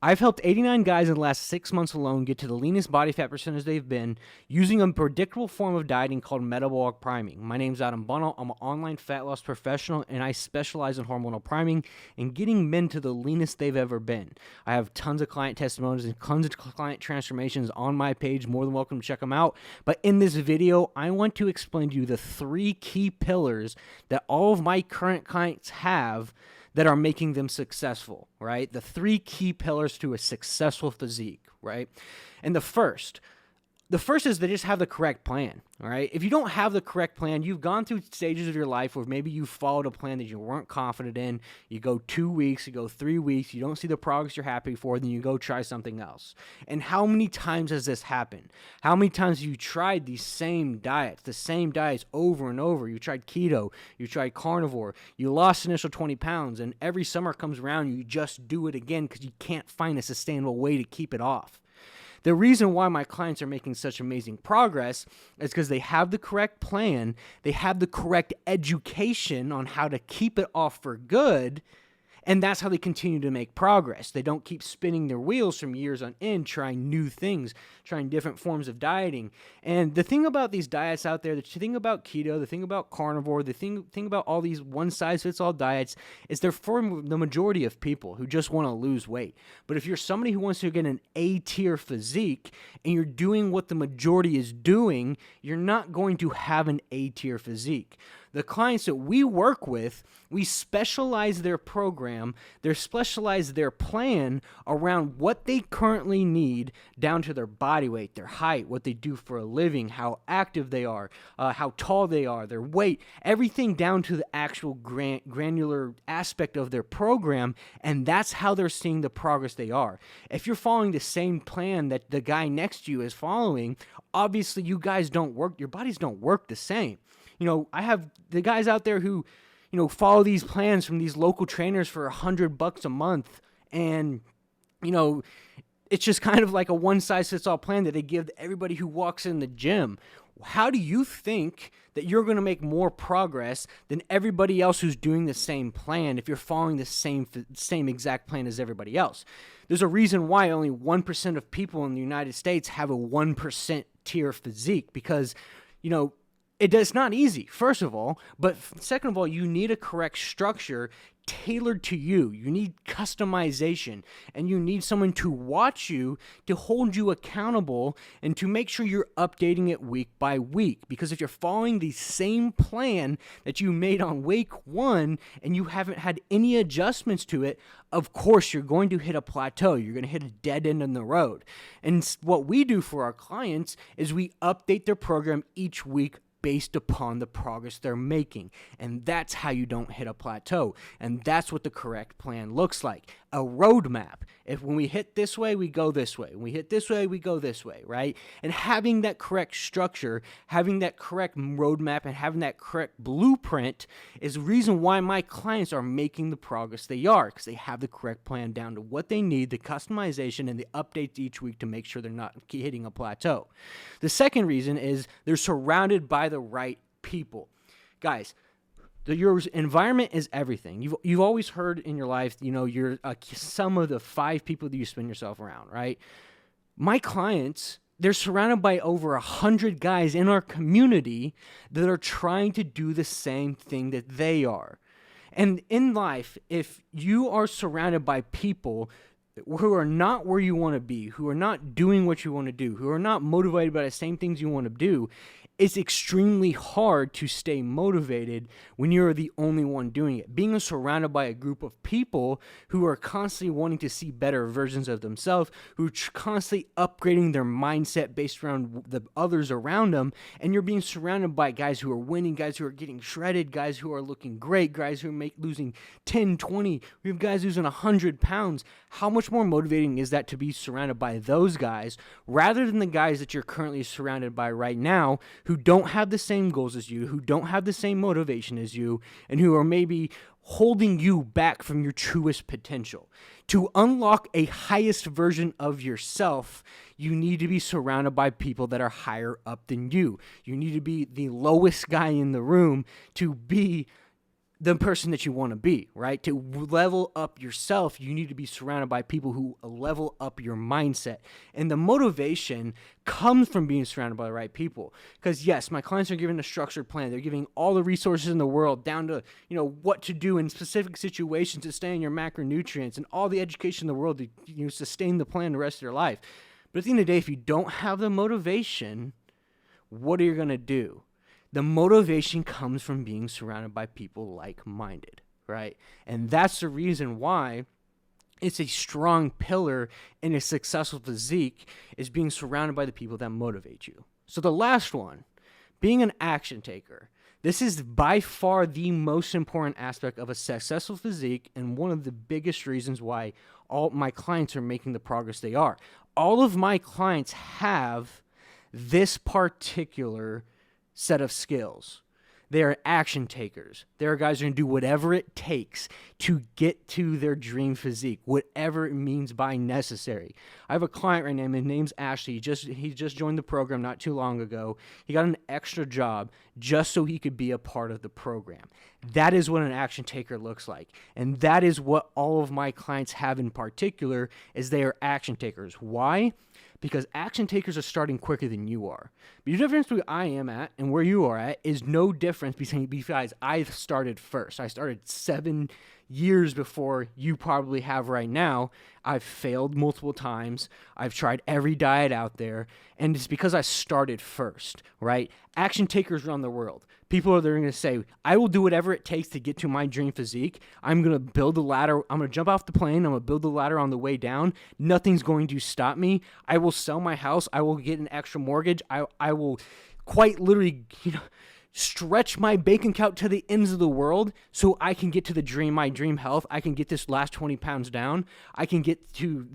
I've helped 89 guys in the last 6 months alone get to the leanest body fat percentage they've been using a predictable form of dieting called metabolic priming. My name's Adam Bunnell. I'm an online fat loss professional, and I specialize in hormonal priming and getting men to the leanest they've ever been. I have tons of client testimonies and tons of client transformations on my page. More than welcome to check them out. But in this video, I want to explain to you the 3 key pillars that all of my current clients have that are making them successful, right? The 3 key pillars to a successful physique, right? And the first is they just have the correct plan, all right? If you don't have the correct plan, you've gone through stages of your life where maybe you followed a plan that you weren't confident in. You go 2 weeks, you go 3 weeks, you don't see the progress you're happy for, then you go try something else. And how many times has this happened? How many times have you tried these same diets, the same diets over and over? You tried keto, you tried carnivore, you lost initial 20 pounds, and every summer comes around, you just do it again because you can't find a sustainable way to keep it off. The reason why my clients are making such amazing progress is because they have the correct plan, they have the correct education on how to keep it off for good, and that's how they continue to make progress. They don't keep spinning their wheels from years on end, trying new things, trying different forms of dieting. And the thing about these diets out there, the thing about keto, the thing about carnivore, the thing about all these one-size-fits-all diets is they're for the majority of people who just want to lose weight. But if you're somebody who wants to get an A-tier physique and you're doing what the majority is doing, you're not going to have an A-tier physique. The clients that we work with, we specialize their program, they specialize their plan around what they currently need down to their body weight, their height, what they do for a living, how active they are, how tall they are, their weight, everything down to the actual granular aspect of their program, and that's how they're seeing the progress they are. If you're following the same plan that the guy next to you is following, obviously you guys don't work, your bodies don't work the same. You know, I have the guys out there who, follow these plans from these local trainers for $100 a month. And, it's just kind of like a one-size-fits-all plan that they give to everybody who walks in the gym. How do you think that you're going to make more progress than everybody else who's doing the same plan if you're following the same exact plan as everybody else? There's a reason why only 1% of people in the United States have a 1% tier physique because, it's not easy, first of all, but second of all, you need a correct structure tailored to you. You need customization, and you need someone to watch you, to hold you accountable, and to make sure you're updating it week by week. Because if you're following the same plan that you made on week 1 and you haven't had any adjustments to it, of course you're going to hit a plateau. You're going to hit a dead end in the road. And what we do for our clients is we update their program each week based upon the progress they're making. And that's how you don't hit a plateau. And that's what the correct plan looks like. A roadmap. If when we hit this way, we go this way. When we hit this way, we go this way, right? And having that correct structure, having that correct roadmap, and having that correct blueprint is the reason why my clients are making the progress they are, because they have the correct plan down to what they need, the customization, and the updates each week to make sure they're not hitting a plateau. The second reason is they're surrounded by the right people. Guys, your environment is everything. You've always heard in your life, you're some of the 5 people that you spin yourself around, right? My clients, they're surrounded by over 100 guys in our community that are trying to do the same thing that they are. And in life, if you are surrounded by people who are not where you want to be, who are not doing what you want to do, who are not motivated by the same things you want to do, it's extremely hard to stay motivated when you're the only one doing it. Being surrounded by a group of people who are constantly wanting to see better versions of themselves, who are constantly upgrading their mindset based around the others around them, and you're being surrounded by guys who are winning, guys who are getting shredded, guys who are looking great, guys who are losing 10, 20, we have guys losing 100 pounds. How much more motivating is that to be surrounded by those guys rather than the guys that you're currently surrounded by right now who don't have the same goals as you, who don't have the same motivation as you, and who are maybe holding you back from your truest potential. To unlock a highest version of yourself, you need to be surrounded by people that are higher up than you. You need to be the lowest guy in the room to be the person that you want to be, right? To level up yourself, you need to be surrounded by people who level up your mindset. And the motivation comes from being surrounded by the right people. Because yes, my clients are given a structured plan. They're giving all the resources in the world down to, what to do in specific situations to stay in your macronutrients and all the education in the world to, sustain the plan the rest of your life. But at the end of the day, if you don't have the motivation, what are you going to do? The motivation comes from being surrounded by people like-minded, right? And that's the reason why it's a strong pillar in a successful physique is being surrounded by the people that motivate you. So the last one, being an action taker. This is by far the most important aspect of a successful physique and one of the biggest reasons why all my clients are making the progress they are. All of my clients have this particular set of skills. They are action takers. They are guys who are going to do whatever it takes to get to their dream physique, whatever it means by necessary. I have a client right now, his name's Ashley. He just joined the program not too long ago. He got an extra job just so he could be a part of the program. That is what an action taker looks like. And that is what all of my clients have in particular, is they are action takers. Why? Because action takers are starting quicker than you are. But the difference between I am at and where you are at is no difference because I started first. I started 7 years before you probably have right now. I've failed multiple times. I've tried every diet out there. And it's because I started first, right? Action takers run the world. People are going to say, I will do whatever it takes to get to my dream physique. I'm going to build a ladder. I'm going to jump off the plane. I'm going to build the ladder on the way down. Nothing's going to stop me. I will sell my house. I will get an extra mortgage. I will quite literally, stretch my bank account to the ends of the world so I can get to my dream health. I can get this last 20 pounds down. I can get to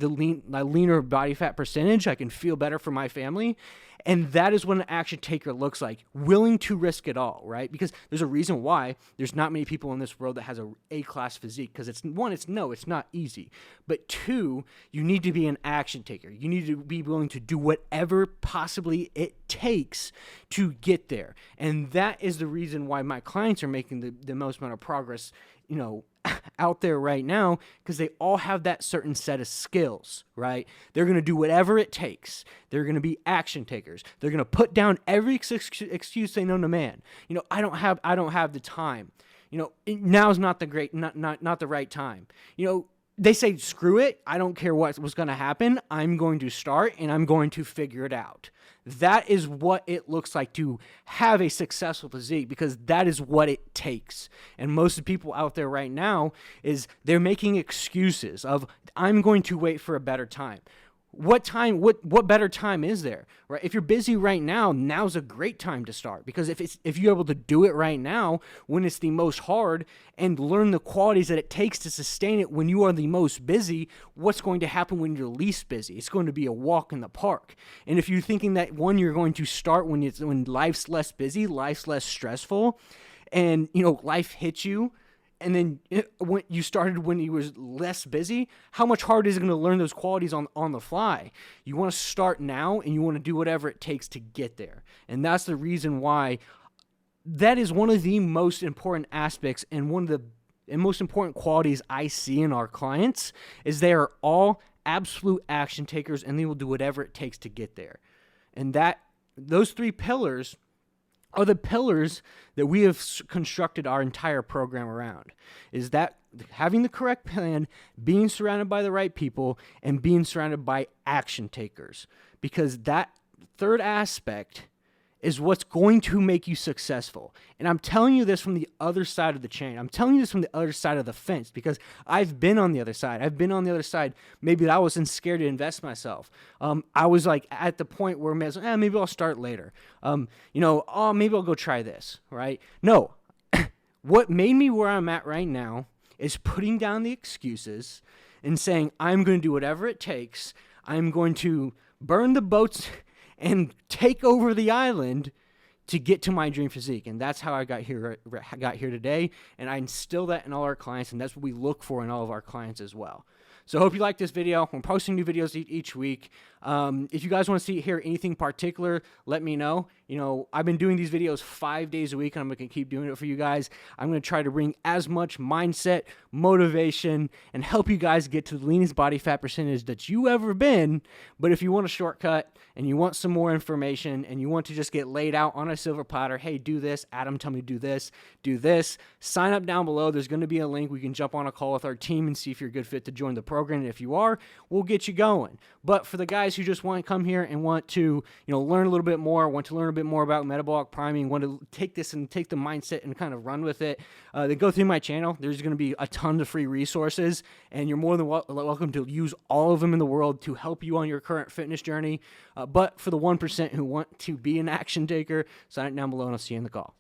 my leaner body fat percentage. I can feel better for my family. And that is what an action taker looks like, willing to risk it all, right? Because there's a reason why there's not many people in this world that has a A-class physique. Because it's not easy. But two, you need to be an action taker. You need to be willing to do whatever possibly it takes to get there. And that is the reason why my clients are making the most amount of progress, out there right now, because they all have that certain set of skills, right? They're going to do whatever it takes. They're going to be action takers. They're going to put down every excuse they know to man. I don't have the time. Now's not the right time. They say, screw it. I don't care what's going to happen. I'm going to start and I'm going to figure it out. That is what it looks like to have a successful physique, because that is what it takes. And most of the people out there right now is they're making excuses of, I'm going to wait for a better time. What better time is there, right? If you're busy right now, now's a great time to start, because if you're able to do it right now when it's the most hard and learn the qualities that it takes to sustain it when you are the most busy, what's going to happen when you're least busy? It's going to be a walk in the park. And if you're thinking that you're going to start when life's less busy, life's less stressful, and life hits you, and then when you started when you was less busy, how much harder is it going to learn those qualities on the fly? You want to start now, and you want to do whatever it takes to get there. And that's the reason why that is one of the most important aspects and one of the most important qualities I see in our clients is they are all absolute action takers, and they will do whatever it takes to get there. And those 3 pillars are the pillars that we have constructed our entire program around, is that having the correct plan, being surrounded by the right people, and being surrounded by action takers. Because that third aspect is what's going to make you successful. And I'm telling you this from the other side of the chain. I'm telling you this from the other side of the fence, because I've been on the other side. I've been on the other side. Maybe I wasn't scared to invest myself. I was like at the point where maybe I'll start later. Maybe I'll go try this, right? No. What made me where I'm at right now is putting down the excuses and saying, I'm going to do whatever it takes. I'm going to burn the boats and take over the island to get to my dream physique. And that's how I got here today. And I instill that in all our clients, and that's what we look for in all of our clients as well. So I hope you like this video. I'm posting new videos each week. If you guys want to hear anything particular, let me know. You know, I've been doing these videos 5 days a week, and I'm going to keep doing it for you guys. I'm going to try to bring as much mindset, motivation, and help you guys get to the leanest body fat percentage that you ever been. But if you want a shortcut and you want some more information and you want to just get laid out on a silver platter, hey, do this, Adam, tell me to do this, sign up down below. There's going to be a link. We can jump on a call with our team and see if you're a good fit to join the program. And if you are, we'll get you going. But for the guys who just want to come here and want to, learn a little bit more, want to learn a bit more about metabolic priming, want to take this and take the mindset and kind of run with it, then go through my channel. There's going to be a ton of free resources, and you're more than welcome to use all of them in the world to help you on your current fitness journey. But for the 1% who want to be an action taker, sign it down below, and I'll see you in the call.